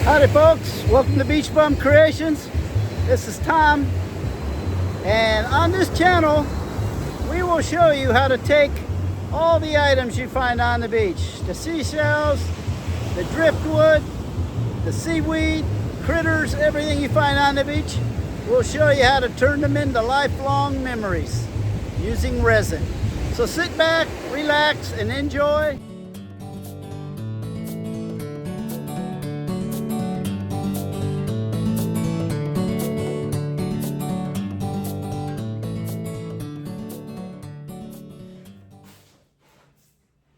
Howdy folks, welcome to Beach Bum Creations. This is Tom, and on this channel we will show you how to take all the items you find on the beach. The seashells, the driftwood, the seaweed, critters, everything you find on the beach. We'll show you how to turn them into lifelong memories using resin. So sit back, relax, and enjoy.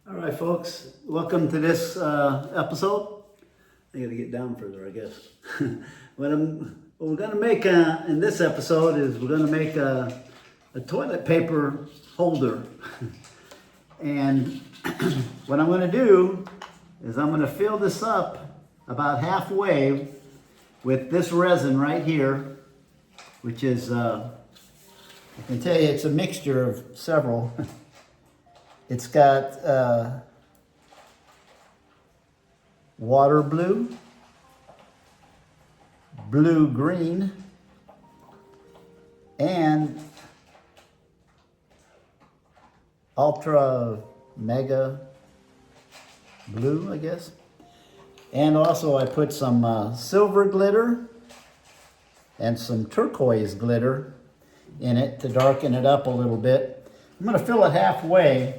All right, folks, welcome to this episode. I gotta get down further, I guess. What we're gonna make in this episode is we're gonna make a toilet paper holder. And what I'm gonna do is I'm gonna fill this up about halfway with this resin right here, which is, I can tell you it's a mixture of several. It's got water blue, blue green, and ultra mega blue, I guess. And also I put some silver glitter and some turquoise glitter in it to darken it up a little bit. I'm going to fill it halfway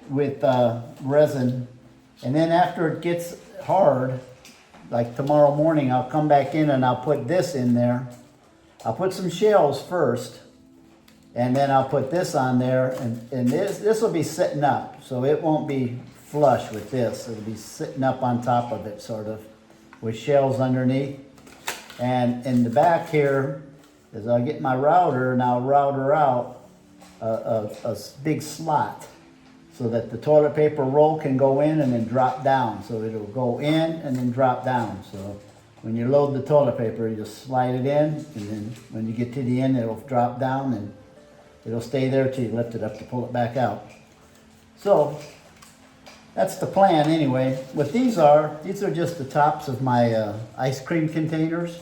with resin, and then after it gets hard, like tomorrow morning, I'll come back in and I'll put this in there. I'll put some shells first, and then I'll put this on there, and this will be sitting up, so it won't be flush with this. It'll be sitting up on top of it, sort of, with shells underneath. And in the back here is I'll get my router and I'll router out a big slot, so that the toilet paper roll can go in and then drop down. So it'll go in and then drop down. So when you load the toilet paper, you just slide it in, and then when you get to the end, it'll drop down and it'll stay there till you lift it up to pull it back out. So that's the plan anyway. What these are just the tops of my ice cream containers.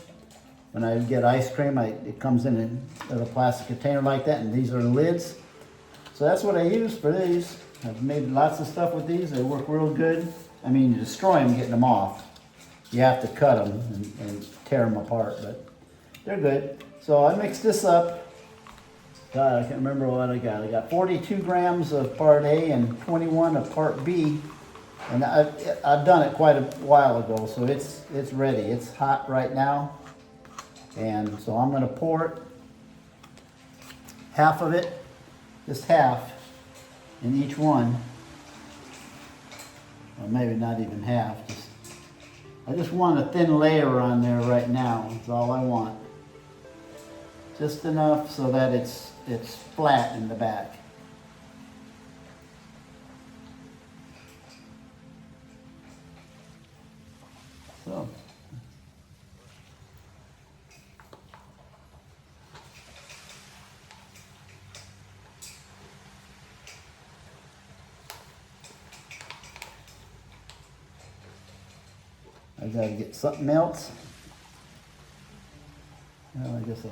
When I get ice cream, it comes in a little plastic container like that, and these are the lids. So that's what I use for these. I've made lots of stuff with these. They work real good. I mean, you destroy them getting them off. You have to cut them and tear them apart, but they're good. So I mixed this up. God, I can't remember what I got. I got 42 grams of part A and 21 of part B. And I've done it quite a while ago, so it's ready. It's hot right now. And so I'm going to pour it, half of it, just half, in each one. Or maybe not even half. I just want a thin layer on there right now. That's all I want. Just enough so that it's flat in the back. So. I gotta get something else. Well, I guess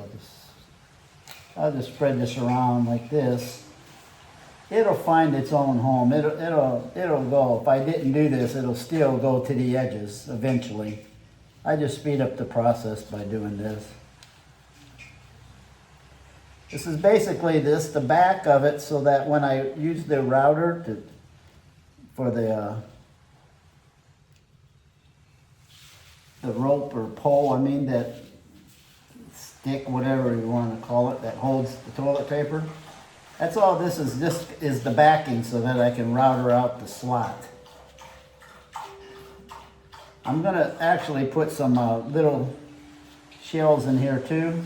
I'll just spread this around like this. It'll find its own home. It'll go. If I didn't do this, it'll still go to the edges eventually. I just speed up the process by doing this. This is basically the back of it, so that when I use the router for the rope or pole, that stick, whatever you want to call it, that holds the toilet paper. That's all this is. This is the backing so that I can router out the slot. I'm going to actually put some little shells in here too.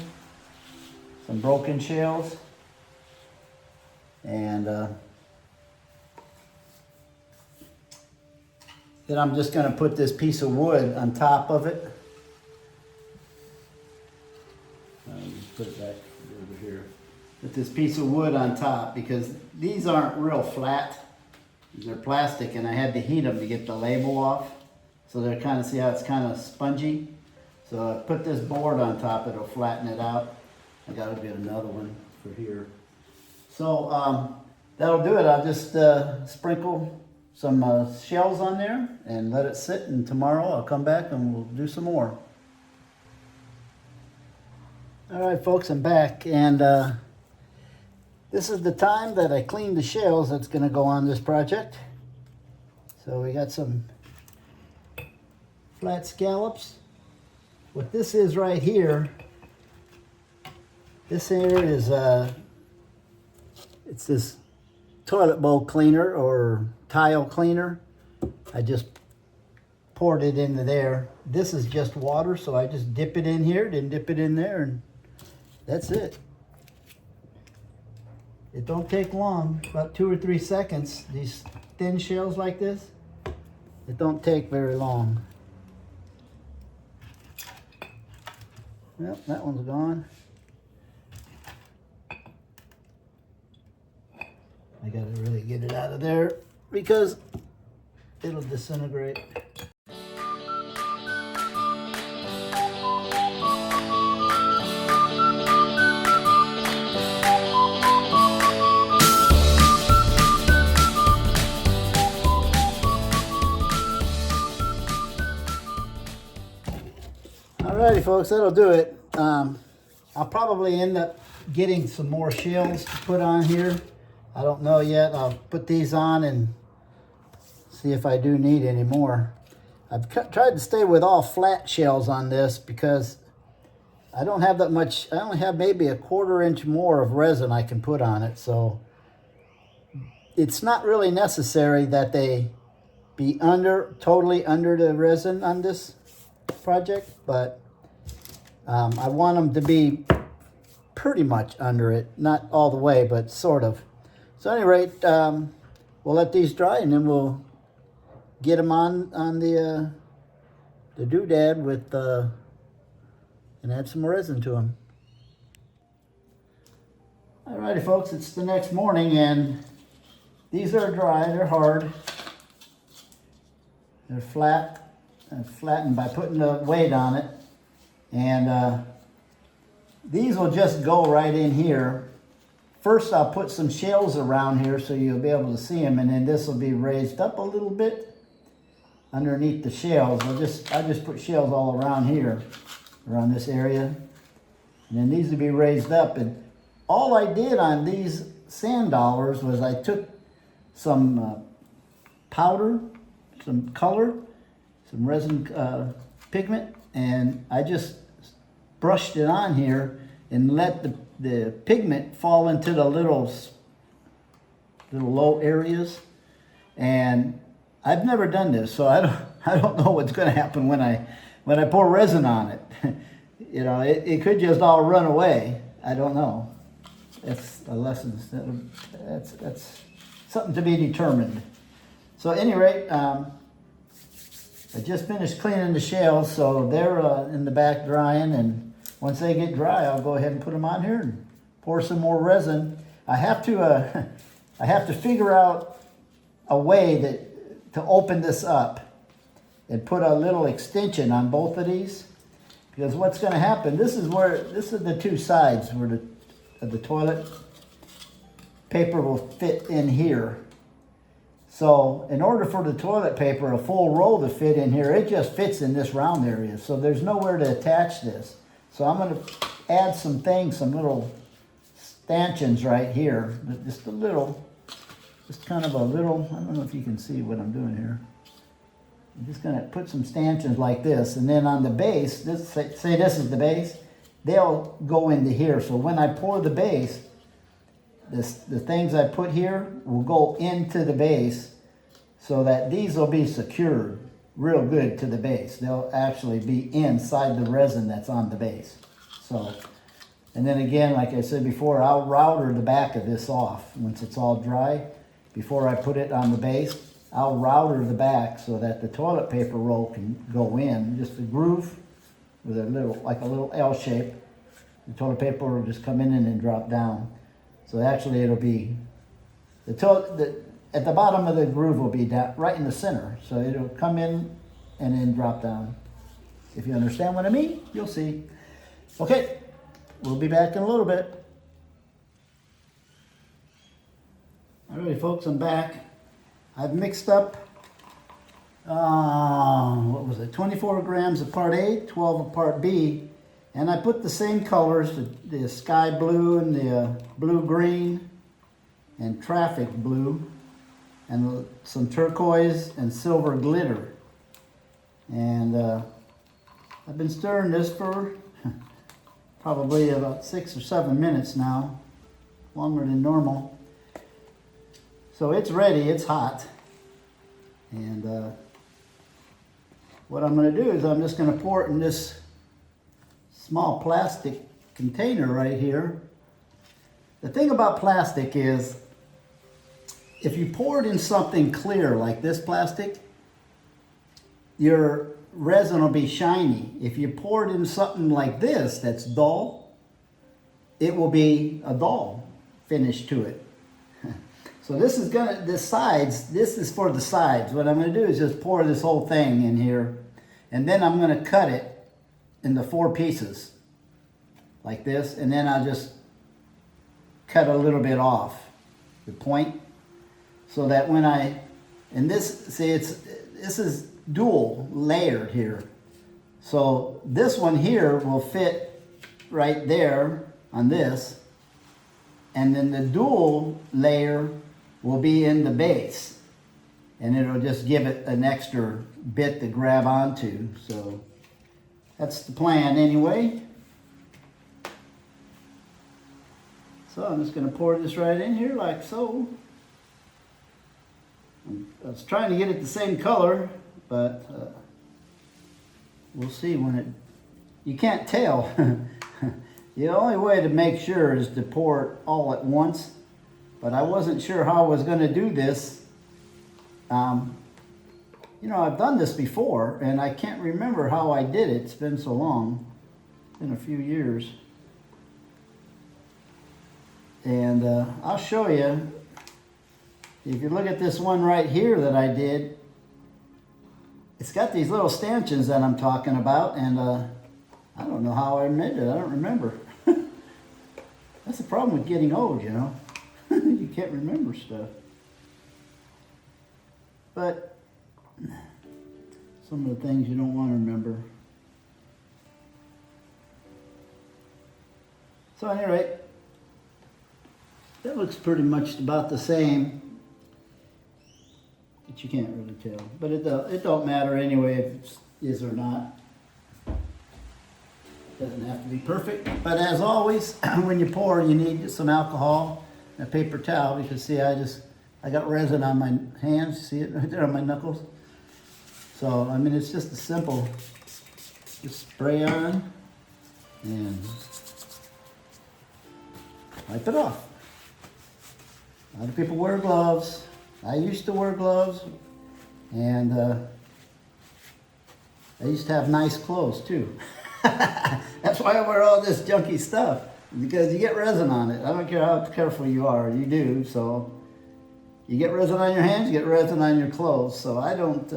Some broken shells. And then I'm just going to put this piece of wood on top of it. Put it back over here. Put this piece of wood on top, because these aren't real flat. They're plastic, and I had to heat them to get the label off. So they're kind of, see how it's kind of spongy? So I put this board on top, it'll flatten it out. I gotta get another one for here. So that'll do it. I'll just sprinkle some shells on there and let it sit, and tomorrow I'll come back and we'll do some more. All right, folks, I'm back, and this is the time that I cleaned the shells that's going to go on this project. So we got some flat scallops. What this is right here, this here is it's this toilet bowl cleaner or tile cleaner. I just poured it into there. This is just water, so I just dip it in here, then dip it in there, and that's it. It don't take long, about 2 or 3 seconds. These thin shells like this, it don't take very long. Well, that one's gone. I gotta really get it out of there because it'll disintegrate. Alrighty, folks, that'll do it. I'll probably end up getting some more shells to put on here. I don't know yet. I'll put these on and see if I do need any more. I've tried to stay with all flat shells on this because I don't have that much. I only have maybe a 1/4 inch more of resin I can put on it. So it's not really necessary that they be totally under the resin on this project, but I want them to be pretty much under it, not all the way, but sort of. So at any rate, we'll let these dry, and then we'll get them on the doodad with and add some resin to them. Alrighty, folks, it's the next morning, and these are dry. They're hard. They're flat. Flattened by putting the weight on it, and these will just go right in here. First I'll put some shells around here so you'll be able to see them, and then this will be raised up a little bit underneath the shells. I just put shells all around here, around this area, and then these will be raised up. And all I did on these sand dollars was I took some powder, some color, some resin pigment, and I just brushed it on here and let the pigment fall into the little low areas. And I've never done this, so I don't know what's going to happen when I pour resin on it. You know, it could just all run away. I don't know. That's a lesson. That's something to be determined. So at any rate, I just finished cleaning the shells, so they're in the back drying, and once they get dry, I'll go ahead and put them on here and pour some more resin. I have to figure out a way to open this up and put a little extension on both of these, because what's going to happen, this is the two sides where the toilet paper will fit in here. So in order for the toilet paper, a full roll to fit in here, it just fits in this round area. So there's nowhere to attach this. So I'm going to add some little stanchions right here. Just kind of a little, I don't know if you can see what I'm doing here. I'm just going to put some stanchions like this. And then on the base, say this is the base, they'll go into here. So when I pour the base, the things I put here will go into the base, so that these will be secured real good to the base. They'll actually be inside the resin that's on the base. So, and then again, like I said before, I'll router the back of this off once it's all dry. Before I put it on the base, I'll router the back so that the toilet paper roll can go in, just a groove with a little L shape. The toilet paper will just come in and then drop down. So actually it'll be, at the bottom of the groove will be down, right in the center. So it'll come in and then drop down. If you understand what I mean, you'll see. Okay, we'll be back in a little bit. All right, folks, I'm back. I've mixed up, what was it, 24 grams of part A, 12 of part B, and I put the same colors, the sky blue and the blue-green and traffic blue, and some turquoise and silver glitter. And I've been stirring this for probably about 6 or 7 minutes now, longer than normal. So it's ready, it's hot. And what I'm going to do is I'm just going to pour it in this small plastic container right here. The thing about plastic is, if you pour it in something clear like this plastic, your resin will be shiny. If you pour it in something like this that's dull, it will be a dull finish to it. So this is the sides, this is for the sides. What I'm gonna do is just pour this whole thing in here, and then I'm gonna cut it into 4 pieces, like this, and then I'll just cut a little bit off the point, so that when and this, see, this is dual layered here. So this one here will fit right there on this, and then the dual layer will be in the base, and it'll just give it an extra bit to grab onto. So that's the plan anyway. So I'm just going to pour this right in here like so. I was trying to get it the same color, but we'll see when it, you can't tell. The only way to make sure is to pour it all at once, but I wasn't sure how I was going to do this. You know, I've done this before, and I can't remember how I did it. It's been so long. It's been a few years. And I'll show you. If you look at this one right here that I did, it's got these little stanchions that I'm talking about, and I don't know how I made it. I don't remember. That's the problem with getting old, you know. You can't remember stuff. But some of the things you don't want to remember. So at any rate, that looks pretty much about the same. But you can't really tell. But it don't matter anyway if it is or not. Doesn't have to be perfect. But as always, when you pour, you need some alcohol and a paper towel, because see, I got resin on my hands. See it right there on my knuckles? So, I mean, it's just a simple, just spray on and wipe it off. A lot of people wear gloves. I used to wear gloves, and I used to have nice clothes too. That's why I wear all this junky stuff, because you get resin on it. I don't care how careful you are, you do. So you get resin on your hands, you get resin on your clothes. So I don't,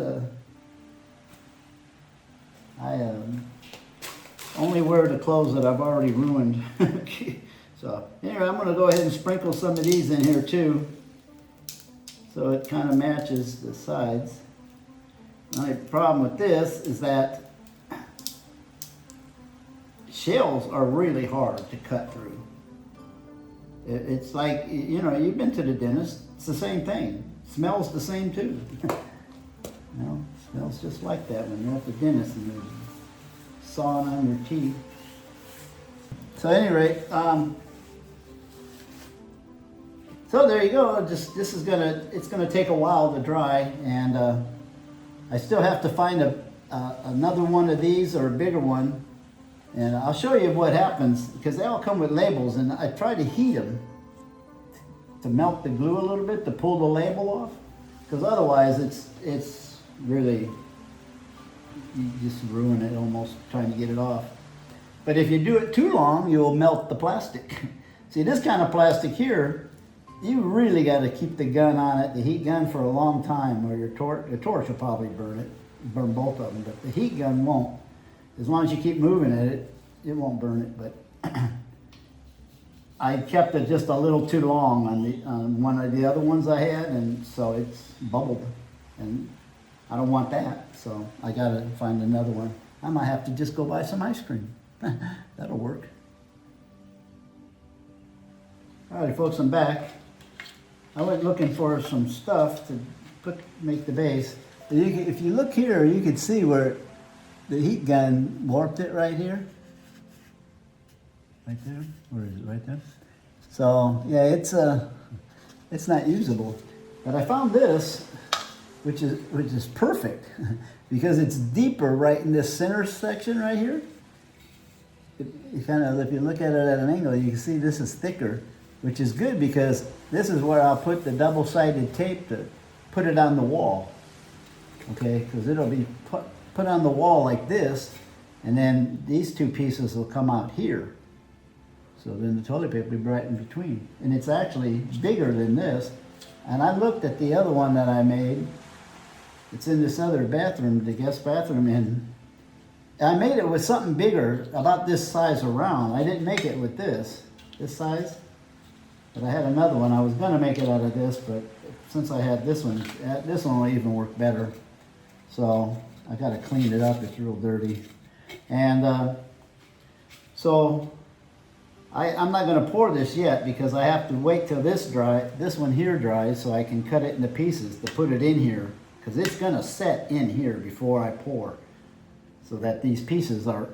I only wear the clothes that I've already ruined. So anyway, I'm going to go ahead and sprinkle some of these in here too, so it kind of matches the sides. The only problem with this is that shells are really hard to cut through. It's like, you know, you've been to the dentist, it's the same thing. Smells the same too. You know, smells just like that when you're at the dentist and they're sawing on your teeth. So at any rate, so there you go. This is it's gonna take a while to dry, and I still have to find another one of these or a bigger one, and I'll show you what happens, because they all come with labels, and I try to heat them to melt the glue a little bit to pull the label off, because otherwise it's really, you just ruin it almost trying to get it off. But if you do it too long, you'll melt the plastic. See, this kind of plastic here, you really got to keep the gun on it, the heat gun, for a long time, or your torch will probably burn it. burn both of them, but the heat gun won't. As long as you keep moving it, it won't burn it, but I kept it just a little too long on one of the other ones I had, and so it's bubbled, and I don't want that, so I gotta find another one. I might have to just go buy some ice cream. That'll work. Alrighty folks, I'm back. I went looking for some stuff to make the base. If you look here, you can see where the heat gun warped it right here. Right there? Where is it? Right there? So yeah, it's not usable. But I found this, which is perfect because it's deeper right in this center section right here. If you look at it at an angle, you can see this is thicker, which is good because this is where I'll put the double-sided tape to put it on the wall. Okay, because it'll be put on the wall like this, and then these two pieces will come out here. So then the toilet paper will be right in between. And it's actually bigger than this. And I looked at the other one that I made. It's in this other bathroom, the guest bathroom, and I made it with something bigger, about this size around. I didn't make it with this size. But I had another one. I was gonna make it out of this, but since I had this one will even work better. So I gotta clean it up, it's real dirty. And so I'm not gonna pour this yet because I have to wait till this one here dries so I can cut it into pieces to put it in here. Because it's gonna set in here before I pour. So that these pieces are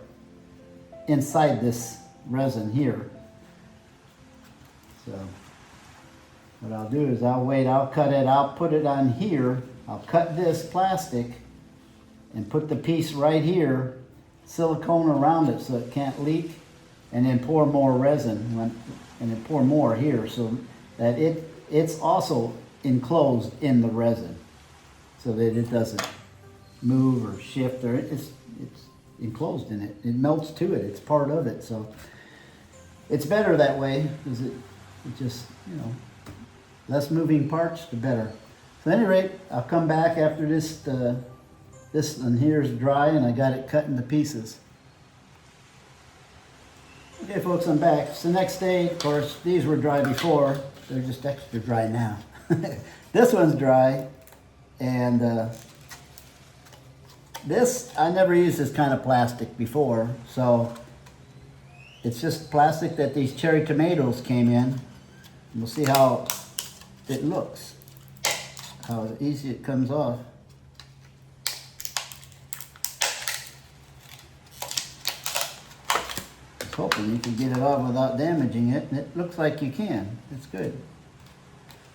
inside this resin here. So what I'll do is I'll wait, I'll cut it, I'll put it on here. I'll cut this plastic and put the piece right here, silicone around it so it can't leak, and then pour more resin, and then pour more here so that it's also enclosed in the resin so that it doesn't move or shift, or it's enclosed in it. It melts to it, it's part of it. So it's better that way because it just, less moving parts, the better. So at any rate, I'll come back after this one here is dry and I got it cut into pieces. Okay folks, I'm back. It's the next day. Of course, these were dry before. They're just extra dry now. This one's dry, and this, I never used this kind of plastic before, so it's just plastic that these cherry tomatoes came in. We'll see how it looks, how easy it comes off. I was hoping you could get it off without damaging it, and it looks like you can. It's good.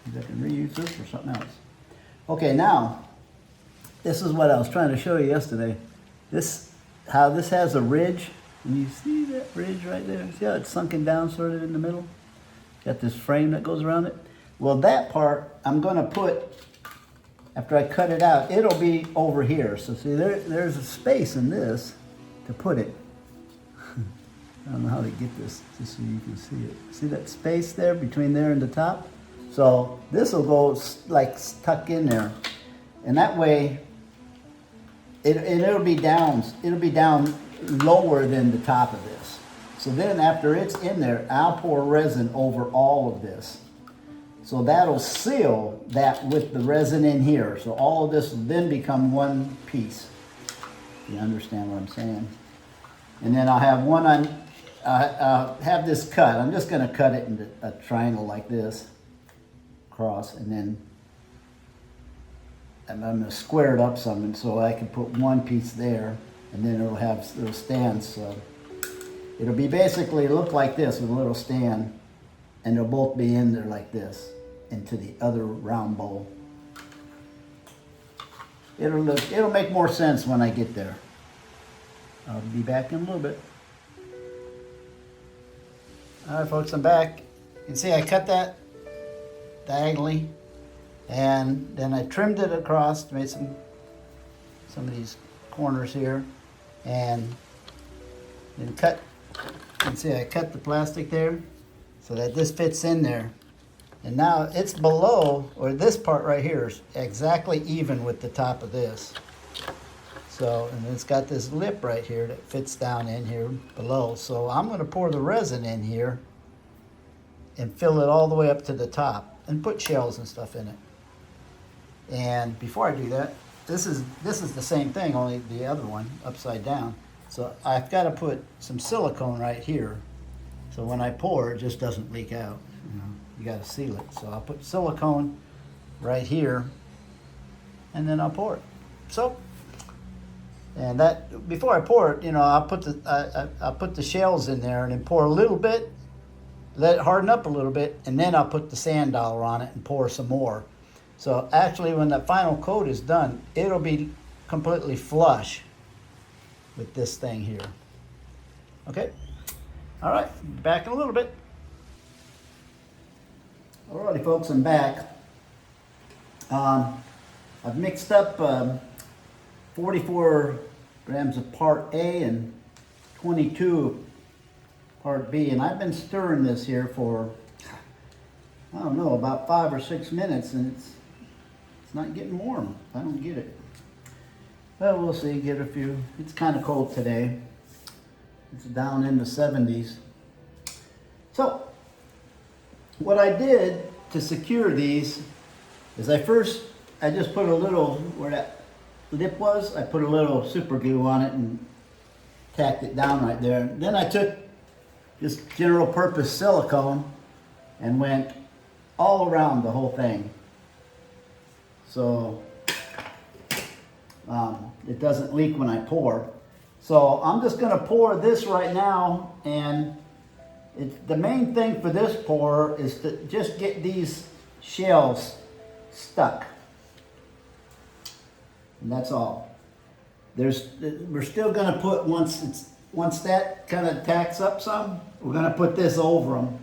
I can reuse this for something else. Okay, now, this is what I was trying to show you yesterday. How this has a ridge. And you see that ridge right there? See how it's sunken down sort of in the middle? Got this frame that goes around it. Well, that part I'm going to put, after I cut it out, it'll be over here. So see, there's a space in this to put it. I don't know how to get this just so you can see it. See that space there between there and the top? So this will go like tuck in there. And that way, it'll be down lower than the top of this. So then after it's in there, I'll pour resin over all of this. So that'll seal that with the resin in here. So all of this will then become one piece. You understand what I'm saying? And then I'll have one on, I'll have this cut. I'm just gonna cut it into a triangle like this, across, and then I'm gonna square it up some, and so I can put one piece there, and then it'll have little stands. So it'll be basically look like this with a little stand, and they'll both be in there like this into the other round bowl. It'll make more sense when I get there. I'll be back in a little bit. All right, folks, I'm back. You can see I cut that diagonally, and then I trimmed it across, made some of these corners here, and then cut. You can see I cut the plastic there so that this fits in there. And now it's below, or this part right here is exactly even with the top of this. So, and it's got this lip right here that fits down in here below. So I'm going to pour the resin in here and fill it all the way up to the top and put shells and stuff in it. And before I do that, this is the same thing, only the other one upside down. So I've got to put some silicone right here, so when I pour, it just doesn't leak out. You know, you got to seal it. So I'll put silicone right here, and then I'll pour it. So, and that before I pour it, you know, I'll put the shells in there and then pour a little bit, let it harden up a little bit, and then I'll put the sand dollar on it and pour some more. So actually, when the final coat is done, it'll be completely flush with this thing here. Okay? All right, back in a little bit. Alrighty, folks, I'm back. I've mixed up 44 grams of part A and 22 of part B, and I've been stirring this here for, I don't know, about 5 or 6 minutes, and it's not getting warm. I don't get it. Well, we'll see, get a few. It's kind of cold today. It's down in the 70s. So, what I did to secure these is I just put a little, where that lip was, I put a little super glue on it and tacked it down right there. Then I took just general purpose silicone and went all around the whole thing. So it doesn't leak when I pour. So I'm just going to pour this right now, and the main thing for this pour is to just get these shells stuck. And that's all. We're still going to put, once that kind of tacks up some, we're going to put this over them,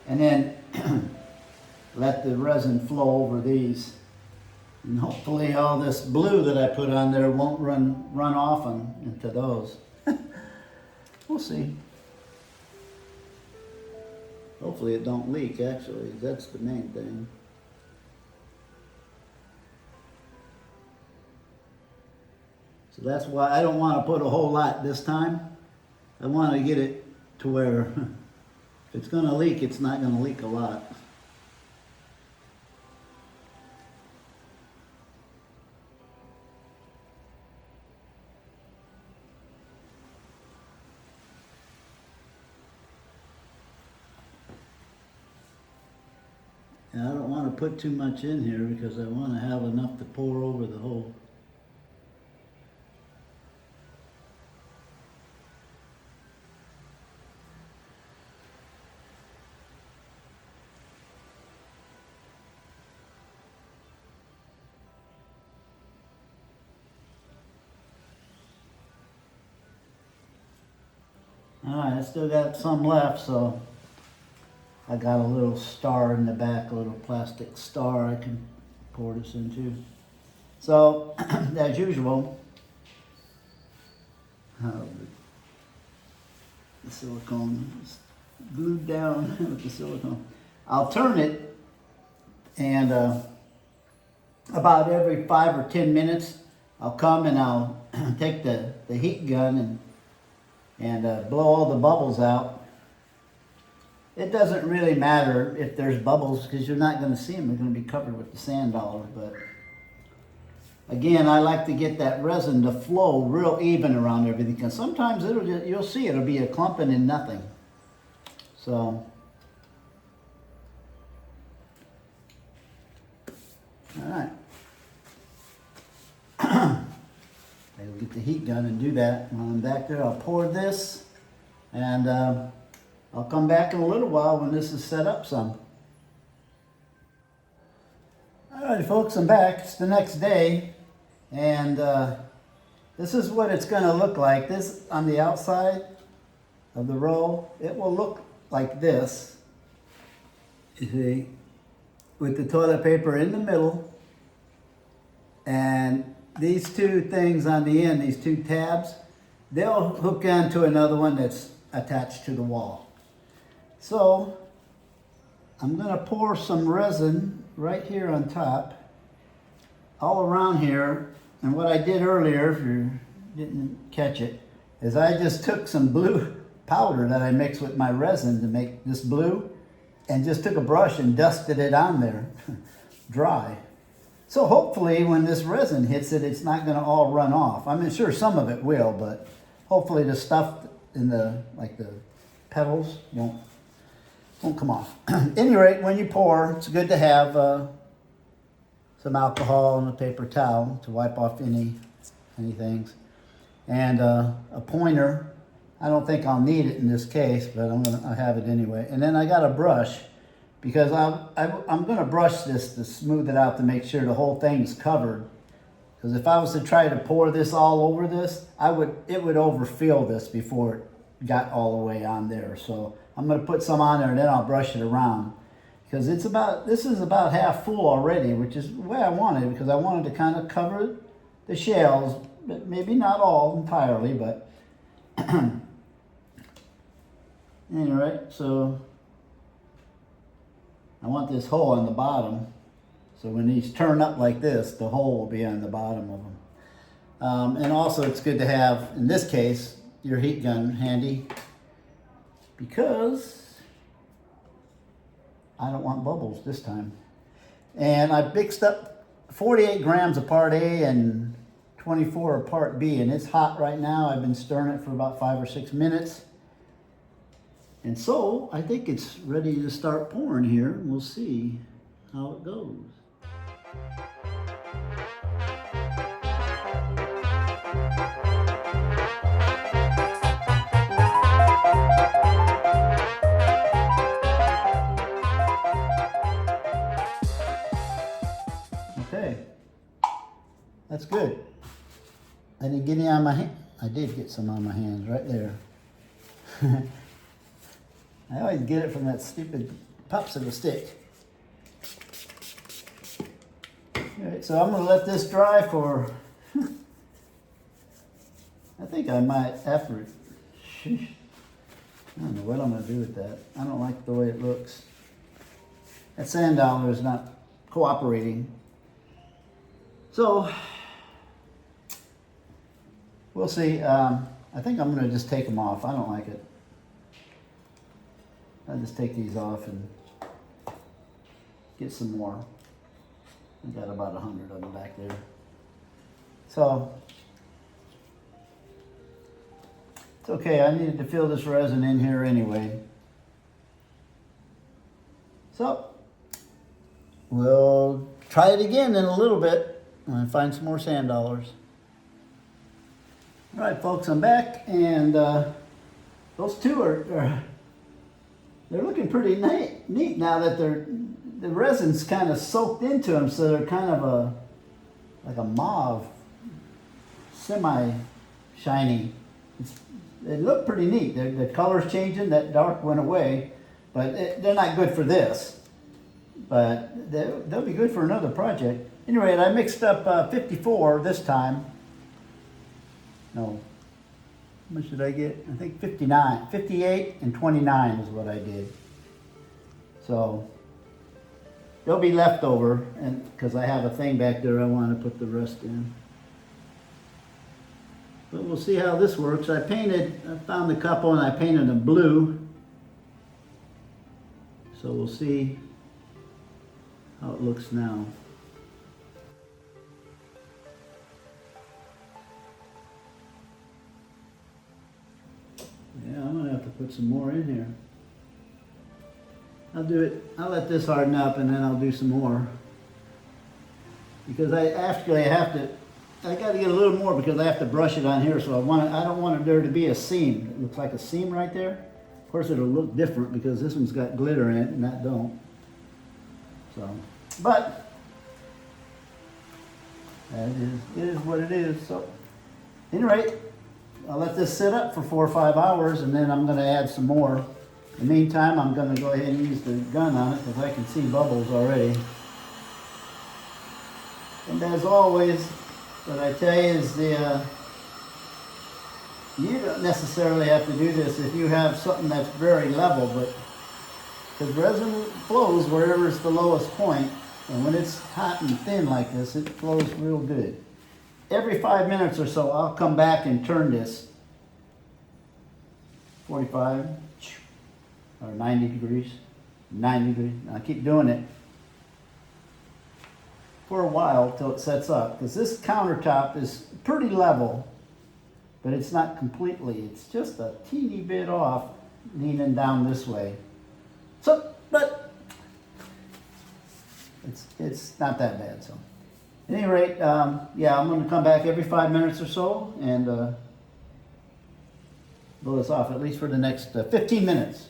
and then let the resin flow over these. And hopefully all this blue that I put on there won't run off into those. We'll see. Hopefully it don't leak, actually. That's the main thing. So that's why I don't want to put a whole lot this time. I want to get it to where if it's going to leak, it's not going to leak a lot. And I don't want to put too much in here because I want to have enough to pour over the whole. All right, I still got some left, so I got a little star in the back, a little plastic star I can pour this into. So, as usual, the silicone is glued down with the silicone. I'll turn it, and about every 5 or 10 minutes, I'll come and I'll take the heat gun and blow all the bubbles out. It doesn't really matter if there's bubbles because you're not going to see them. They're going to be covered with the sand dollar. But again, I like to get that resin to flow real even around everything, because sometimes you'll see it'll be a clumping in nothing. So, all right. I'll get the heat gun and do that. While I'm back there, I'll pour this, and I'll come back in a little while when this is set up some. All right, folks, I'm back. It's the next day, and this is what it's going to look like. This, on the outside of the roll, it will look like this. You see, with the toilet paper in the middle, and these two things on the end, these two tabs, they'll hook onto another one that's attached to the wall. So I'm going to pour some resin right here on top, all around here, And what I did earlier, if you didn't catch it, is I just took some blue powder that I mixed with my resin to make this blue, and just took a brush and dusted it on there, dry. So hopefully when this resin hits it, it's not gonna all run off. I mean, sure, some of it will, but hopefully the stuff in the, like the petals won't come off. At any rate, when you pour, it's good to have some alcohol and a paper towel to wipe off any things. And a pointer. I don't think I'll need it in this case, but I have it anyway. And then I got a brush, because I'm gonna brush this to smooth it out to make sure the whole thing's covered. Because if I was to try to pour this all over this, it would overfill this before it got all the way on there. So I'm gonna put some on there and then I'll brush it around. Because this is about half full already, which is the way I wanted, because I wanted to kind of cover the shells, but maybe not all entirely, but anyway, so I want this hole on the bottom. So when these turn up like this, the hole will be on the bottom of them. And also it's good to have, in this case, your heat gun handy, because I don't want bubbles this time. And I mixed up 48 grams of part A and 24 of part B, and it's hot right now. I've been stirring it for about 5 or 6 minutes. And so I think it's ready to start pouring here. We'll see how it goes. Okay, that's good. I didn't get any on my hand. I did get some on my hands right there. I always get it from that stupid popsicle stick. All right, so I'm gonna let this dry for, I think I might, after it, I don't know what I'm gonna do with that. I don't like the way it looks. That sand dollar is not cooperating. So, we'll see. I think I'm gonna just take them off. I don't like it. I'll just take these off and get some more. I got about 100 of them back there. So, it's okay. I needed to fill this resin in here anyway. So, we'll try it again in a little bit and find some more sand dollars. All right, folks, I'm back, and those two are they're looking pretty neat now that the resin's kind of soaked into them, so they're kind of like a mauve, semi-shiny. They look pretty neat. The color's changing. That dark went away, but they're not good for this. But they'll be good for another project. Anyway, I mixed up 54 this time. No. How much did I get? I think 59. 58 and 29 is what I did. So there'll be leftover, and because I have a thing back there I want to put the rest in. But we'll see how this works. I found a couple and I painted them blue. So we'll see how it looks now. Yeah, I'm gonna have to put some more in here. I'll let this harden up and then I'll do some more. Because I gotta get a little more because I have to brush it on here, so I don't want there to be a seam. It looks like a seam right there. Of course it'll look different because this one's got glitter in it and that don't. So, but it is what it is. So, at any rate, I'll let this sit up for 4 or 5 hours and then I'm going to add some more. In the meantime, I'm going to go ahead and use the gun on it because I can see bubbles already. And as always, what I tell you is you don't necessarily have to do this if you have something that's very level, but because resin flows wherever it's the lowest point, and when it's hot and thin like this, it flows real good. every 5 minutes or so, I'll come back and turn this 45 or 90 degrees, 90 degrees. And I keep doing it for a while till it sets up, because this countertop is pretty level, but it's not completely. It's just a teeny bit off, leaning down this way. So, but it's not that bad. So, at any rate, yeah, I'm going to come back every 5 minutes or so and blow this off, at least for the next 15 minutes.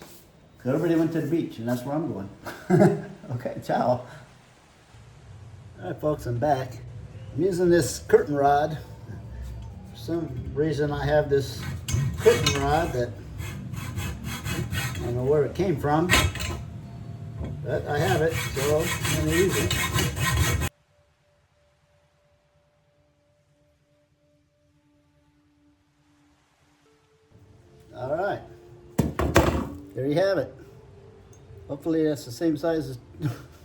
Everybody went to the beach, and that's where I'm going. Okay, ciao. All right, folks, I'm back. I'm using this curtain rod. For some reason, I have this curtain rod that I don't know where it came from, but I have it, so I'm going to use it. All right, there you have it. Hopefully that's the same size as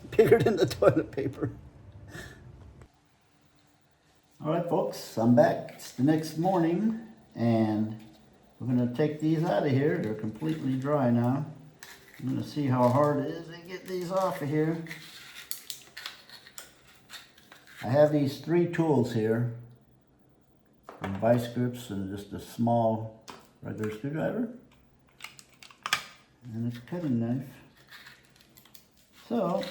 bigger than the toilet paper. All right, folks, I'm back. It's the next morning, and we're going to take these out of here. They're completely dry now. I'm going to see how hard it is to get these off of here. I have these 3 tools here, vice grips and just a small regular screwdriver and a cutting knife. So,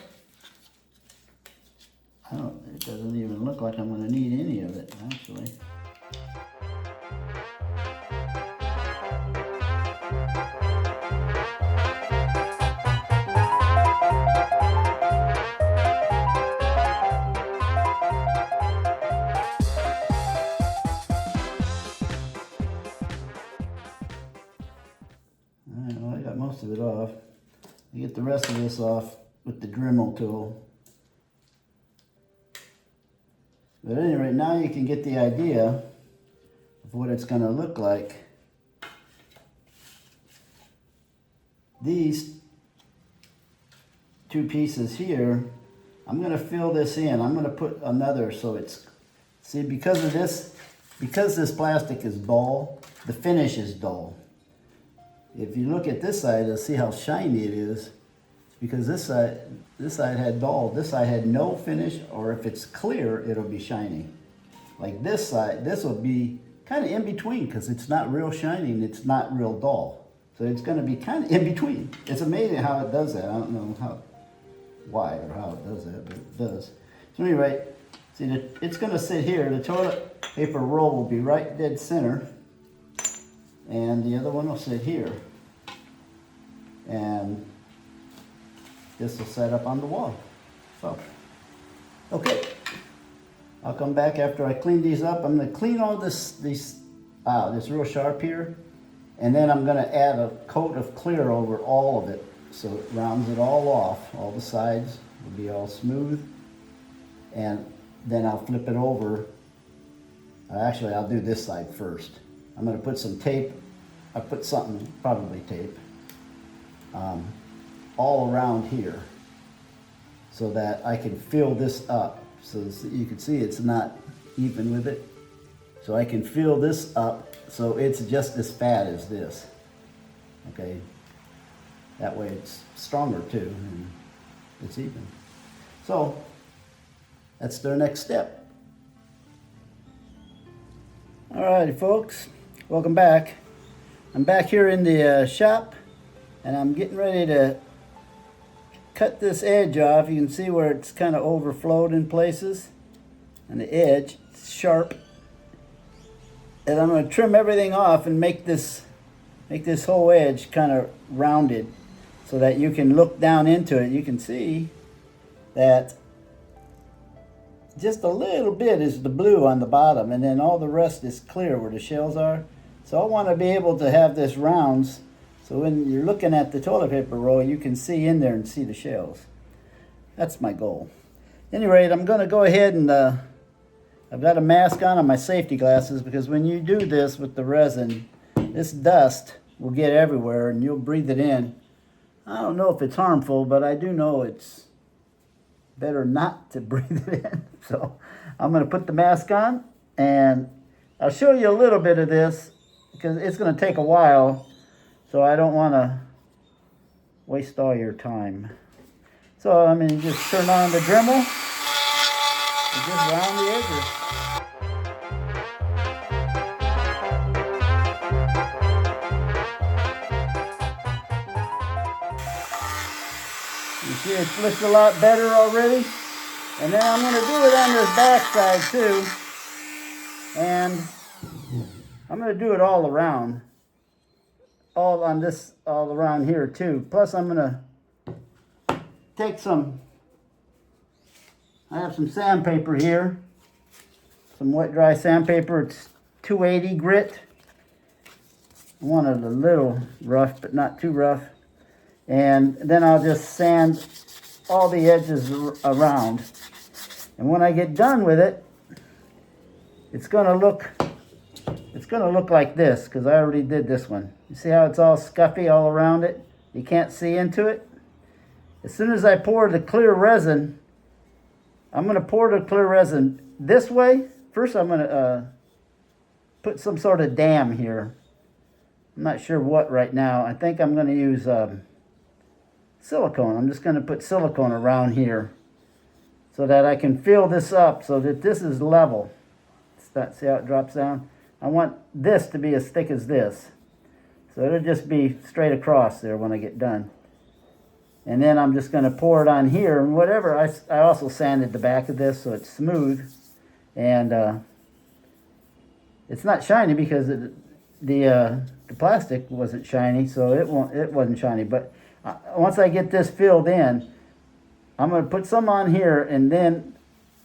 it doesn't even look like I'm going to need any of it, actually. Alright, well, I got most of it off. I get the rest of this off with the Dremel tool. But anyway, now you can get the idea of what it's going to look like. These 2 pieces here, I'm going to fill this in. I'm going to put another so it's, see, because this plastic is dull, the finish is dull. If you look at this side, you'll see how shiny it is. It's because this side had dull, this side had no finish, or if it's clear, it'll be shiny. Like this side, this will be kind of in between because it's not real shiny and it's not real dull. So it's going to be kind of in between. It's amazing how it does that. I don't know why or how it does that, but it does. So anyway, see, it's going to sit here. The toilet paper roll will be right dead center, and the other one will sit here. And this will set up on the wall. So, okay. I'll come back after I clean these up. I'm going to clean all this real sharp here, and then I'm going to add a coat of clear over all of it so it rounds it all off. All the sides will be all smooth, and then I'll flip it over. Actually, I'll do this side first. I'm going to put some tape. I put something, probably tape, all around here so that I can fill this up. So you can see it's not even with it. So I can fill this up so it's just as fat as this. Okay, that way it's stronger too, and it's even. So that's their next step. Alrighty, folks, welcome back. I'm back here in the shop, and I'm getting ready to cut this edge off. You can see where it's kind of overflowed in places, and the edge is sharp. And I'm going to trim everything off and make this whole edge kind of rounded so that you can look down into it. You can see that just a little bit is the blue on the bottom, and then all the rest is clear where the shells are. So I want to be able to have this rounds, so when you're looking at the toilet paper roll, you can see in there and see the shells. That's my goal. At any rate, I'm going to go ahead and I've got a mask on and my safety glasses, because when you do this with the resin, this dust will get everywhere and you'll breathe it in. I don't know if it's harmful, but I do know it's better not to breathe it in. So I'm going to put the mask on And I'll show you a little bit of this because it's going to take a while, so I don't want to waste all your time. So I'm going to just turn on the Dremel and just round the edges. You see it's looks a lot better already. And then I'm going to do it on this back side too. And I'm going to do it all around. All around here too. Plus I'm going to take some, I have some sandpaper here. Some wet dry sandpaper. It's 280 grit. I want it a little rough, but not too rough. And then I'll just sand all the edges around. And when I get done with it, it's gonna look like this, because I already did this one. You see how it's all scuffy all around it? You can't see into it. As soon as I pour the clear resin, I'm gonna pour the clear resin this way. First I'm gonna put some sort of dam here. I'm not sure what right now. I think I'm gonna use silicone. I'm just gonna put silicone around here so that I can fill this up so that this is level. See how it drops down? I want this to be as thick as this. So it'll just be straight across there when I get done. And then I'm just gonna pour it on here and whatever. I also sanded the back of this so it's smooth. And it's not shiny because the plastic wasn't shiny, so it wasn't shiny. But once I get this filled in, I'm going to put some on here, and then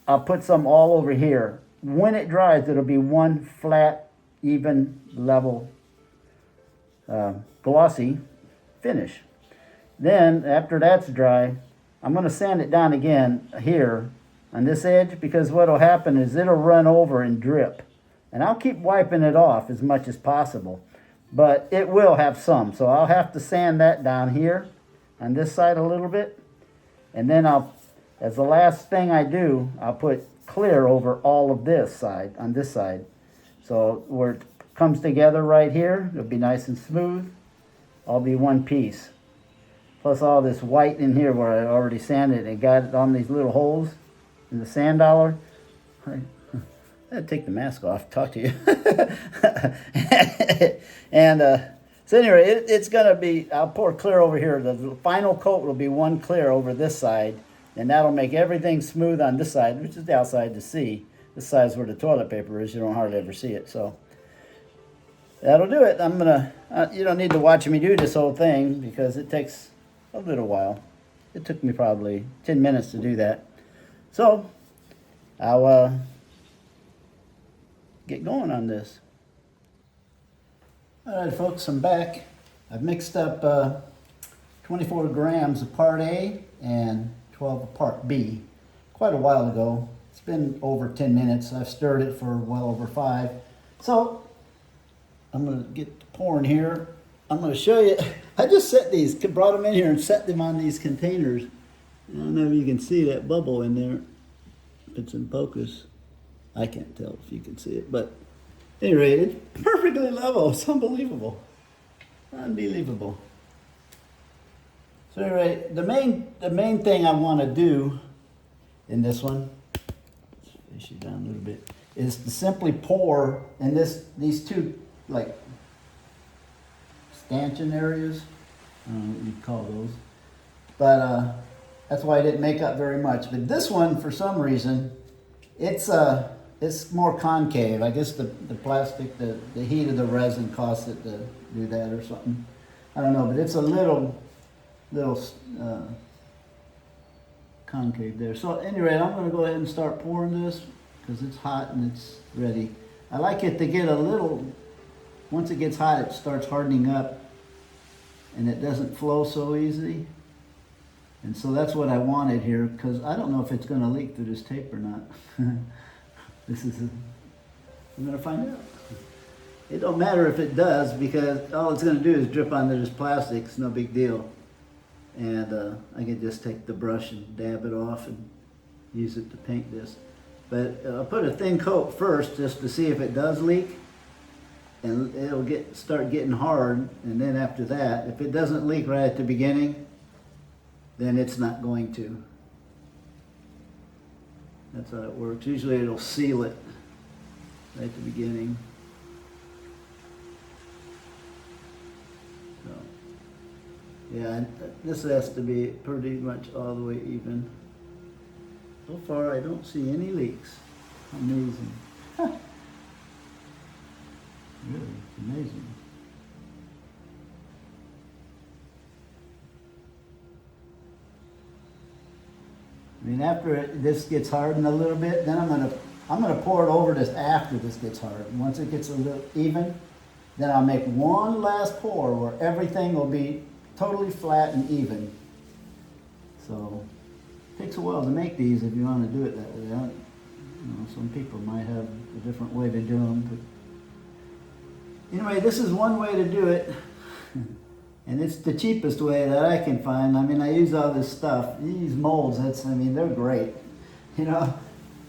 I'll put some all over here. When it dries, it'll be one flat, even, level, glossy finish. Then, after that's dry, I'm going to sand it down again here on this edge, because what will happen is it'll run over and drip. And I'll keep wiping it off as much as possible. But it will have some, so I'll have to sand that down here on this side a little bit. And then as the last thing I do, I'll put clear over all of this side, on this side. So where it comes together right here, it'll be nice and smooth. All be one piece. Plus all this white in here where I already sanded and got it on these little holes in the sand dollar. I'd take the mask off, talk to you. And so anyway, it's gonna be, I'll pour clear over here. The final coat will be one clear over this side, and that'll make everything smooth on this side, which is the outside to see. This side's where the toilet paper is. You don't hardly ever see it, so that'll do it. I'm gonna, you don't need to watch me do this whole thing because it takes a little while. It took me probably 10 minutes to do that. So I'll get going on this. All right, folks, I'm back. I've mixed up 24 grams of part A and 12 of part B quite a while ago. It's been over 10 minutes. I've stirred it for well over 5. So I'm going to get pouring here. I'm going to show you. I just set these, brought them in here and set them on these containers. I don't know if you can see that bubble in there. If it's in focus. I can't tell if you can see it, but at any rate, it's perfectly level. It's unbelievable. Unbelievable. So anyway, the main thing I want to do in this one, let's fish it down a little bit, is to simply pour in these two like stanchion areas. I don't know what you'd call those. But that's why I didn't make up very much. But this one, for some reason, it's more concave. I guess the plastic, the heat of the resin caused it to do that or something. I don't know, but it's a little concave there. So anyway, I'm going to go ahead and start pouring this because it's hot and it's ready. I like it to get a little, once it gets hot, it starts hardening up and it doesn't flow so easy. And so that's what I wanted here, because I don't know if it's going to leak through this tape or not. I'm going to find out. It don't matter if it does, because all it's going to do is drip onto this plastic. It's no big deal. And I can just take the brush and dab it off and use it to paint this. But I'll put a thin coat first just to see if it does leak. And it'll start getting hard, and then after that, if it doesn't leak right at the beginning, then it's not going to. That's how it works. Usually it'll seal it right at the beginning. So, yeah, this has to be pretty much all the way even. So far, I don't see any leaks. Amazing. Really, it's amazing. I mean, after this gets hardened a little bit, then I'm gonna pour it over this after this gets hard. Once it gets a little even, then I'll make one last pour where everything will be totally flat and even. So it takes a while to make these if you want to do it that way. You know, some people might have a different way to do them, but anyway, this is one way to do it, and it's the cheapest way that I can find. I mean, I use all this stuff. These molds, they're great. You know,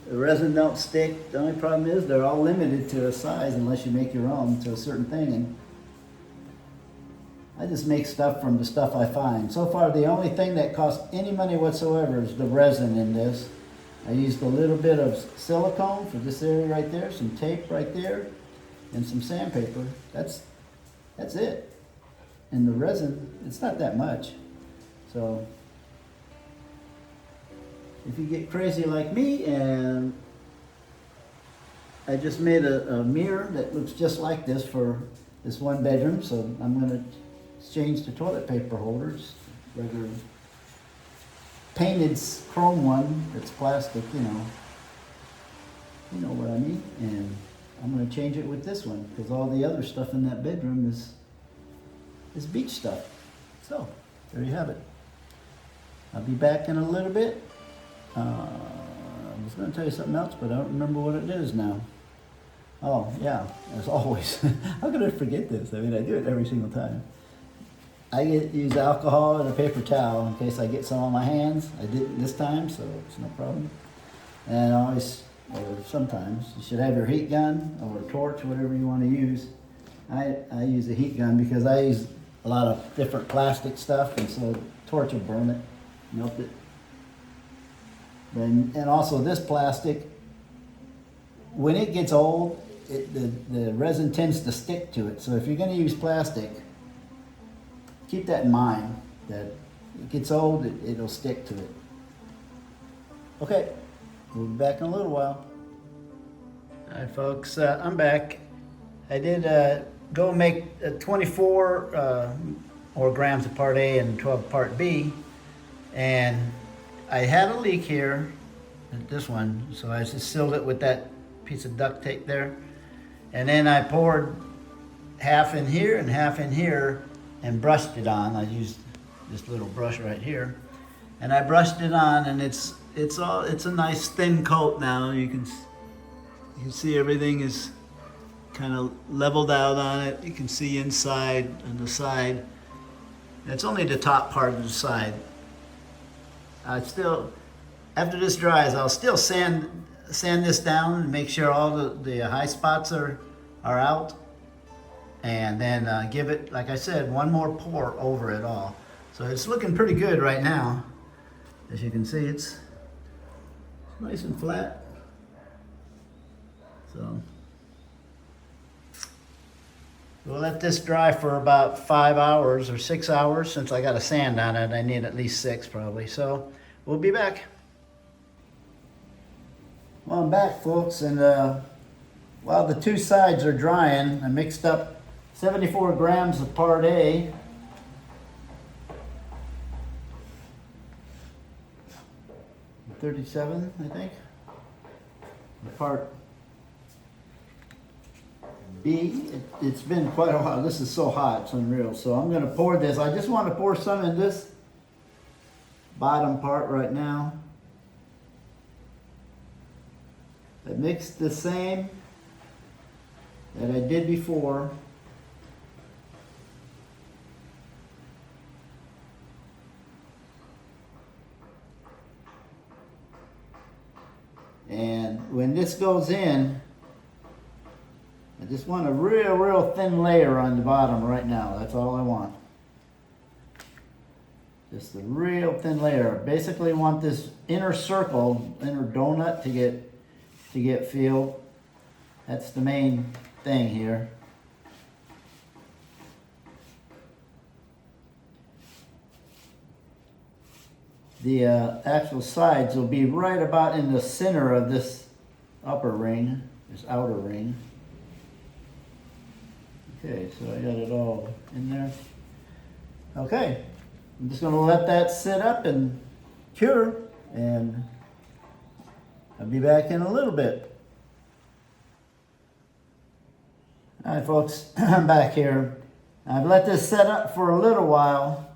the resin don't stick. The only problem is they're all limited to a size unless you make your own to a certain thing. And I just make stuff from the stuff I find. So far, the only thing that costs any money whatsoever is the resin in this. I used a little bit of silicone for this area right there, some tape right there, and some sandpaper. That's it. And the resin, it's not that much. So if you get crazy like me, and I just made a mirror that looks just like this for this one bedroom, so I'm gonna change the toilet paper holders, regular painted chrome one that's plastic, you know what I mean, and I'm going to change it with this one because all the other stuff in that bedroom is beach stuff. So there you have it. I'll be back in a little bit. I was going to tell you something else, but I don't remember what it is now. Oh yeah, as always. How could I forget this? I mean, I do it every single time. I use alcohol and a paper towel in case I get some on my hands. I didn't this time, so it's no problem. And always, or sometimes, you should have your heat gun or a torch, whatever you want to use. I use a heat gun because I use a lot of different plastic stuff, and so the torch will burn it, melt it. And also this plastic, when it gets old, the resin tends to stick to it. So if you're going to use plastic, keep that in mind, that it gets old, it'll stick to it. Okay, we'll be back in a little while. All right, folks, I'm back. I did go make 24 more grams of part A and 12 part B, and I had a leak here, this one, so I just sealed it with that piece of duct tape there, and then I poured half in here and half in here and brushed it on. I used this little brush right here, and I brushed it on, and it's a nice thin coat now. You can see everything is kind of leveled out on it. You can see inside and the side. It's only the top part of the side. After this dries, I'll still sand this down and make sure all the high spots are out. And then give it, like I said, one more pour over it all. So it's looking pretty good right now. As you can see, it's nice and flat. So we'll let this dry for about 5 hours or 6 hours. Since I got a sand on it, I need at least 6 probably. So we'll be back. Well, I'm back, folks, and while the two sides are drying, I mixed up 74 grams of part A, $37, I think. Part B, it's been quite a while. This is so hot, it's unreal. So I'm going to pour this. I just want to pour some in this bottom part right now. I mixed the same that I did before. And when this goes in, I just want a real thin layer on the bottom right now. That's all I want. Just a real thin layer. Basically want this inner circle, inner donut to get filled. That's the main thing here. The actual sides will be right about in the center of this upper ring, this outer ring. Okay, so I got it all in there. Okay, I'm just gonna let that sit up and cure, and I'll be back in a little bit. All right, folks, I'm back here. I've let this set up for a little while.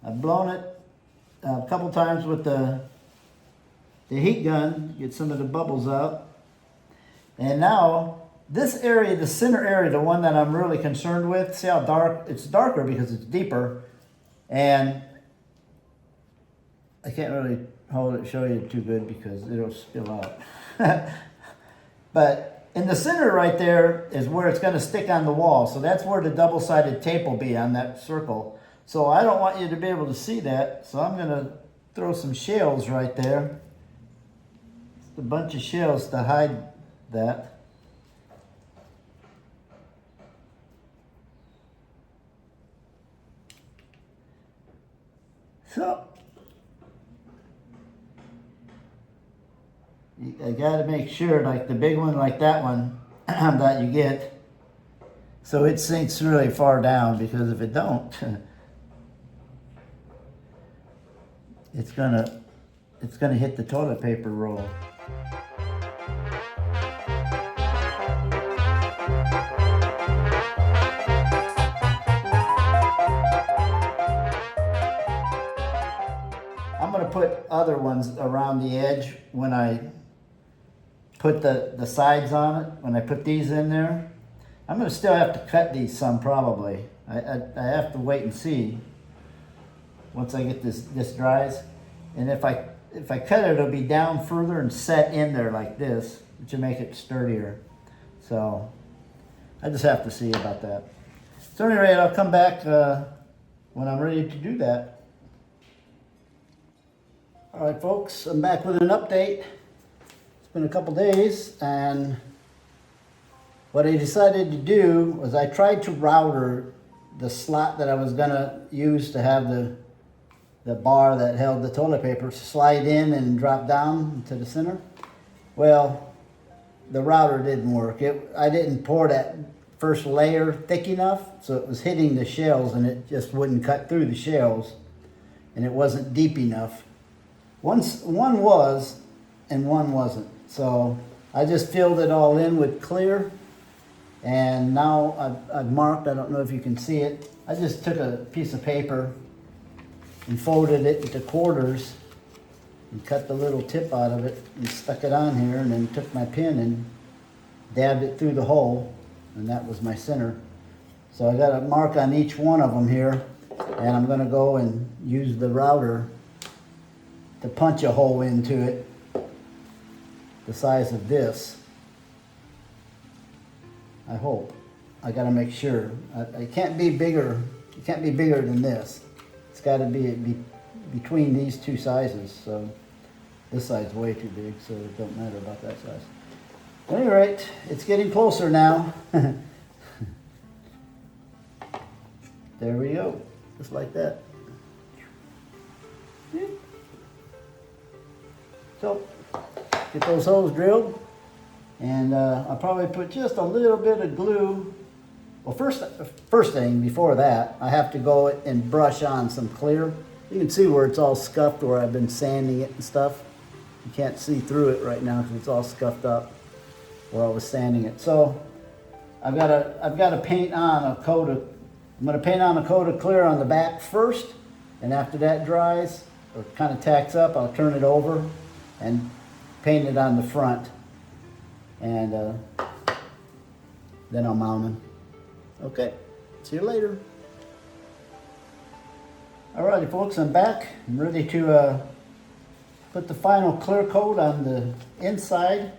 I've blown it a couple times with the heat gun, get some of the bubbles out. And now, this area, the center area, the one that I'm really concerned with, see how dark, it's darker because it's deeper. And I can't really show you too good because it'll spill out. But in the center right there is where it's going to stick on the wall. So that's where the double-sided tape will be on that circle. So I don't want you to be able to see that. So I'm going to throw some shells right there. Just a bunch of shells to hide that. So I got to make sure, like the big one, like that one, that you get, so it sinks really far down, because if it don't, it's gonna hit the toilet paper roll. I'm gonna put other ones around the edge when I put the sides on it. When I put these in there, I'm gonna still have to cut these some probably. I have to wait and see once I get this dries. And if I cut it, it'll be down further and set in there like this, which will make it sturdier. So I just have to see about that. So anyway, I'll come back when I'm ready to do that. All right, folks, I'm back with an update. It's been a couple days, and what I decided to do was I tried to router the slot that I was gonna use to have the bar that held the toilet paper slide in and drop down to the center. Well, the router didn't work. I didn't pour that first layer thick enough, so it was hitting the shells and it just wouldn't cut through the shells, and it wasn't deep enough. One was, and one wasn't. So I just filled it all in with clear, and now I've marked, I don't know if you can see it, I just took a piece of paper and folded it into quarters and cut the little tip out of it and stuck it on here, and then took my pin and dabbed it through the hole, and that was my center. So I got a mark on each one of them here, and I'm gonna go and use the router to punch a hole into it the size of this. I hope. I gotta make sure. It can't be bigger. It can't be bigger than this. It's gotta be between these two sizes. So this side's way too big, so it don't matter about that size. At any rate, it's getting closer now. There we go, just like that. So, get those holes drilled, and I'll probably put just a little bit of glue. Well, first thing, before that, I have to go and brush on some clear. You can see where it's all scuffed, where I've been sanding it and stuff. You can't see through it right now because it's all scuffed up where I was sanding it. So I've got to paint on a coat of, I'm going to paint on a coat of clear on the back first, and after that dries or kind of tacks up, I'll turn it over and paint it on the front, and then I'll mount them. Okay, see you later. Alrighty, folks, I'm back. I'm ready to put the final clear coat on the inside.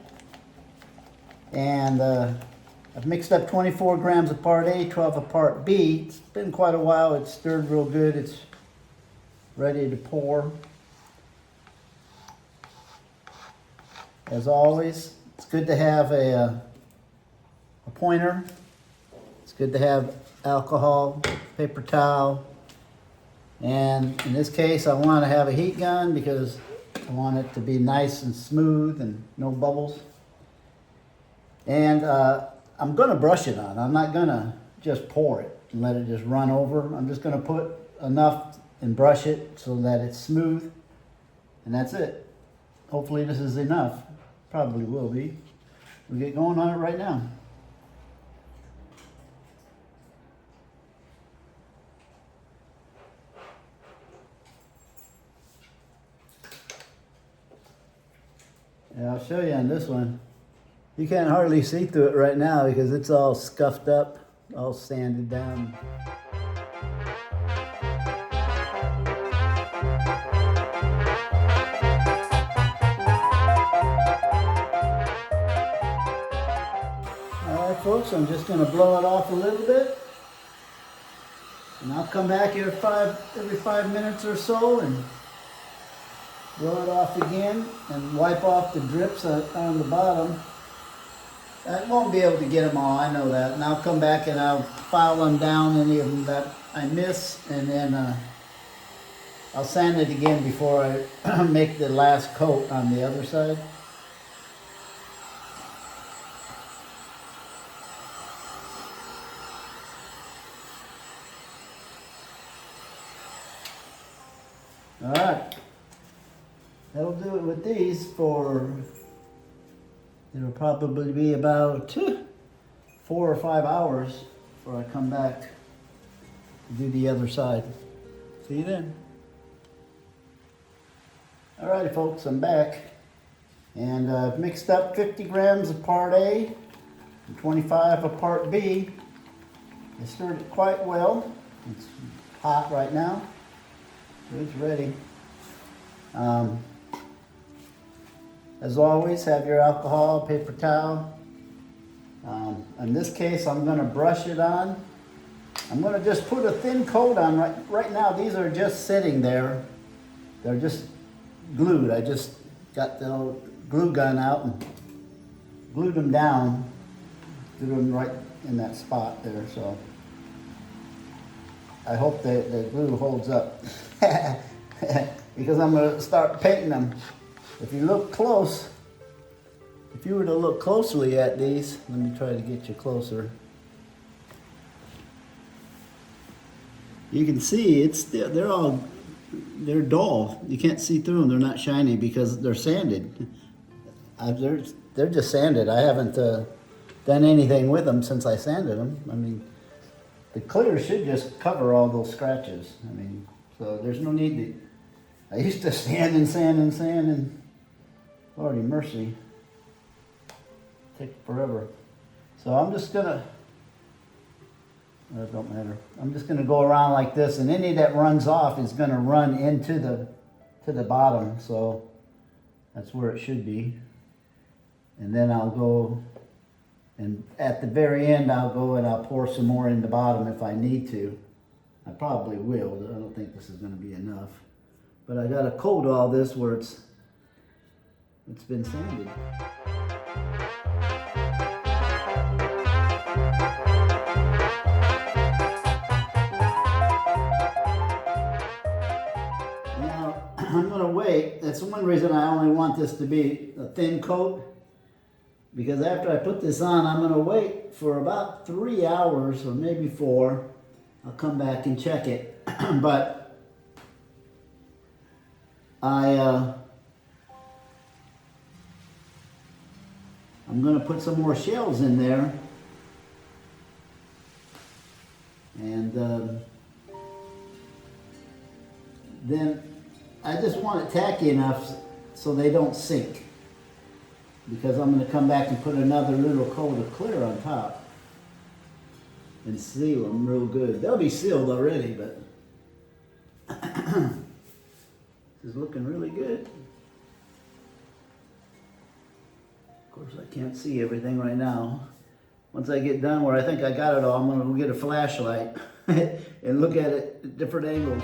And I've mixed up 24 grams of part A, 12 of part B. It's been quite a while. It's stirred real good. It's ready to pour. As always, it's good to have a pointer. It's good to have alcohol, paper towel, and in this case I want to have a heat gun because I want it to be nice and smooth and no bubbles. And I'm going to brush it on. I'm not going to just pour it and let it just run over. I'm just going to put enough and brush it so that it's smooth, and that's it. Hopefully this is enough. Probably will be. We'll get going on it right now. Yeah, I'll show you on this one. You can't hardly see through it right now because it's all scuffed up, all sanded down. All right, folks, I'm just going to blow it off a little bit. And I'll come back every 5 minutes or so and blow it off again and wipe off the drips on the bottom. I won't be able to get them all, I know that. And I'll come back and I'll file them down, any of them that I miss, and then I'll sand it again before I make the last coat on the other side. All right. That'll do it with these for, it'll probably be about 4 or 5 hours before I come back to do the other side. See you then. Alrighty folks, I'm back. And I've mixed up 50 grams of part A and 25 of part B. I stirred it quite well. It's hot right now. So it's ready. As always, have your alcohol, paper towel. In this case, I'm going to brush it on. I'm going to just put a thin coat on. Right now, these are just sitting there. They're just glued. I just got the glue gun out and glued them down. Threw them right in that spot there. So I hope the glue holds up. Because I'm going to start painting them. If you look close, if you were to look closely at these, let me try to get you closer. You can see they're dull. You can't see through them. They're not shiny because they're sanded. They're just sanded. I haven't done anything with them since I sanded them. I mean, the clear should just cover all those scratches. I mean, so there's no need to. I used to sand and Lordy mercy, take forever. So I'm just gonna, it don't matter. I'm just gonna go around like this, and any that runs off is gonna run into the bottom. So that's where it should be. And then I'll go, and at the very end I'll go and I'll pour some more in the bottom if I need to. I probably will. I don't think this is gonna be enough. But I gotta coat all this where it's been sanded. Now, I'm gonna wait. That's one reason I only want this to be a thin coat. Because after I put this on, I'm gonna wait for about 3 hours or maybe 4. I'll come back and check it. But I'm going to put some more shells in there, and then I just want it tacky enough so they don't sink, because I'm going to come back and put another little coat of clear on top and seal them real good. They'll be sealed already, but this is looking really good. course, I can't see everything right now. Once I get done where I think I got it all, I'm gonna go get a flashlight and look at it at different angles.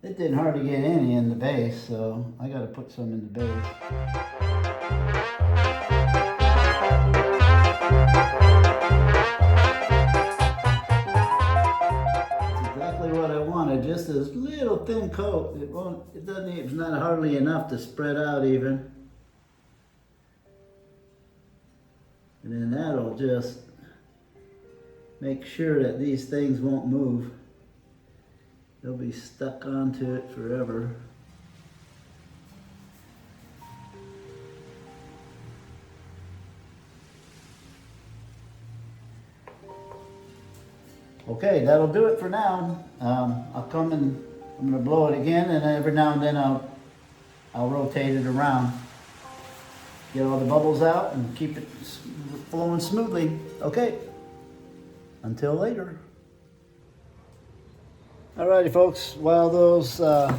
It didn't hardly get any in the base, so I gotta put some in the base. What I wanted, just this little thin coat. It's not hardly enough to spread out even. And then that'll just make sure that these things won't move. They'll be stuck onto it forever. Okay, that'll do it for now. I'll come and I'm gonna blow it again, and every now and then I'll rotate it around. Get all the bubbles out and keep it flowing smoothly. Okay, until later. Alrighty folks, while those, that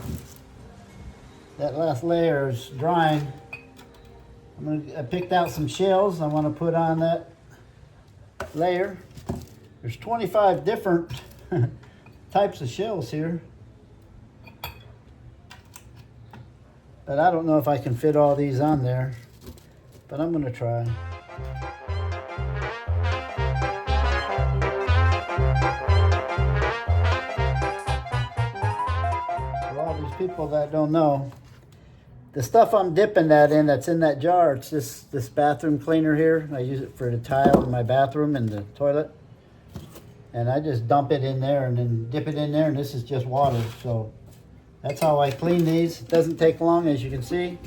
last layer is drying, I picked out some shells I want to put on that layer. There's 25 different types of shells here. But I don't know if I can fit all these on there, but I'm gonna try. For all these people that don't know, the stuff I'm dipping that in, that's in that jar, it's this bathroom cleaner here. I use it for the tile in my bathroom and the toilet. And I just dump it in there and then dip it in there, and this is just water. So that's how I clean these. It doesn't take long, as you can see,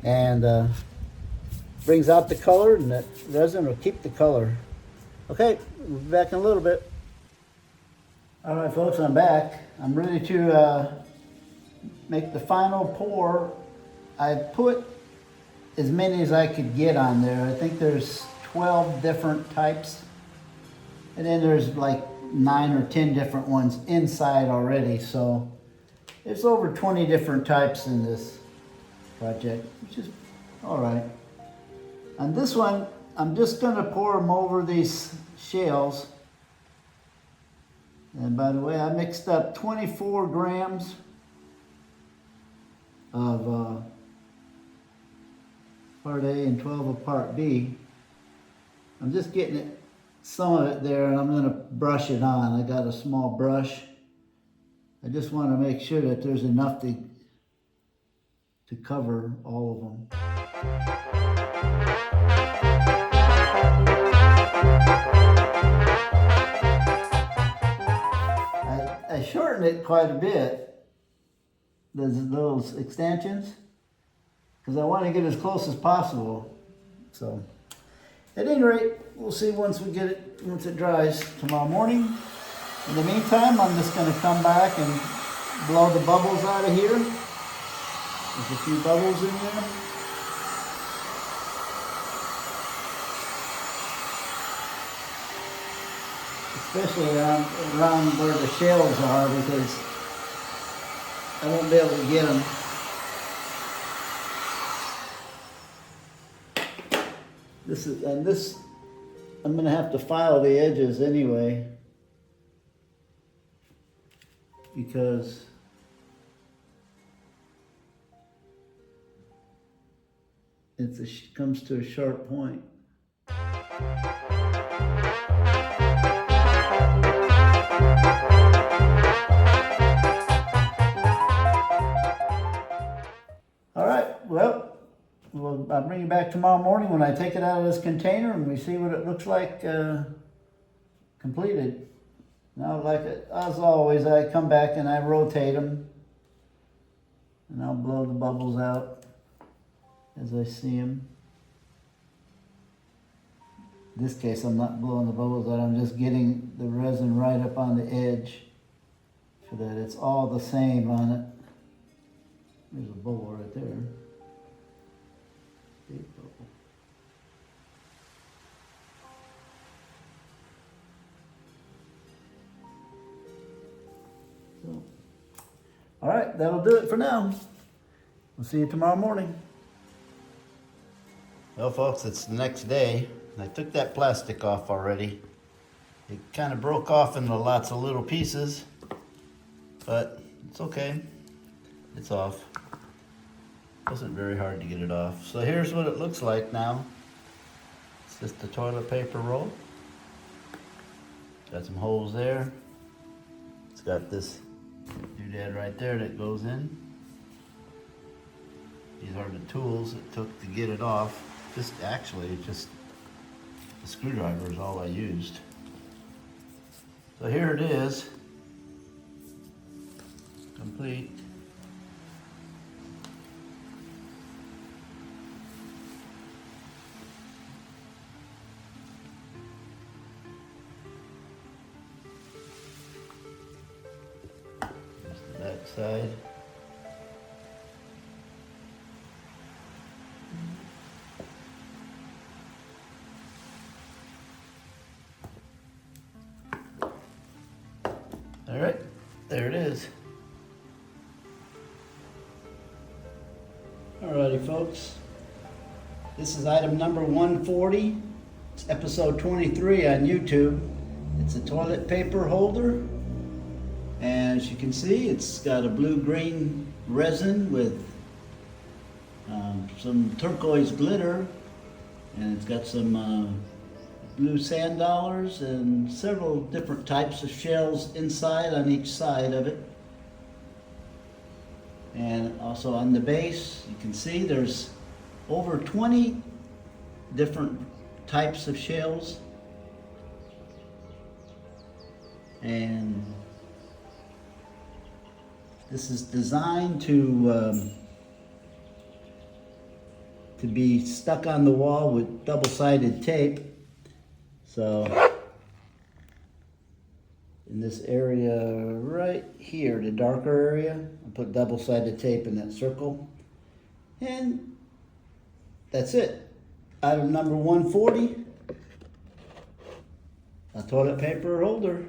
and brings out the color, and that resin will keep the color. Okay, we'll be back in a little bit. All right, folks, I'm back. I'm ready to make the final pour. I put as many as I could get on there. I think there's 12 different types. And then there's like 9 or 10 different ones inside already. So there's over 20 different types in this project, which is all right. On this one, I'm just gonna pour them over these shells. And by the way, I mixed up 24 grams of part A and 12 of part B. I'm just getting some of it there, and I'm going to brush it on. I got a small brush. I just want to make sure that there's enough to cover all of them. I shortened it quite a bit, those extensions, because I want to get as close as possible. So at any rate, we'll see once it dries tomorrow morning. In the meantime, I'm just going to come back and blow the bubbles out of here. There's a few bubbles in there. Especially around where the shells are, because I won't be able to get them. I'm going to have to file the edges anyway, because it comes to a sharp point. All right, well, I'll bring you back tomorrow morning when I take it out of this container and we see what it looks like completed. Now, as always, I come back and I rotate them, and I'll blow the bubbles out as I see them. In this case, I'm not blowing the bubbles out, I'm just getting the resin right up on the edge so that it's all the same on it. There's a bubble right there. Big bubble. All right, that'll do it for now. We'll see you tomorrow morning. Well, folks, it's the next day. I took that plastic off already. It kind of broke off into lots of little pieces, but it's okay. It's off. Wasn't very hard to get it off. So here's what it looks like now. It's just a toilet paper roll. Got some holes there. It's got this doodad right there that goes in. These are the tools it took to get it off. Just the screwdriver is all I used. So here it is, complete. Here's the back side. All right, there it is. Alrighty, folks. This is item number 140. It's episode 23 on YouTube. It's a toilet paper holder. And as you can see, it's got a blue-green resin with some turquoise glitter. And it's got some blue sand dollars and several different types of shells inside on each side of it. And also on the base, you can see there's over 20 different types of shells. And this is designed to be stuck on the wall with double-sided tape. So in this area right here, the darker area, I put double-sided tape in that circle. And that's it. Item number 140, a toilet paper holder.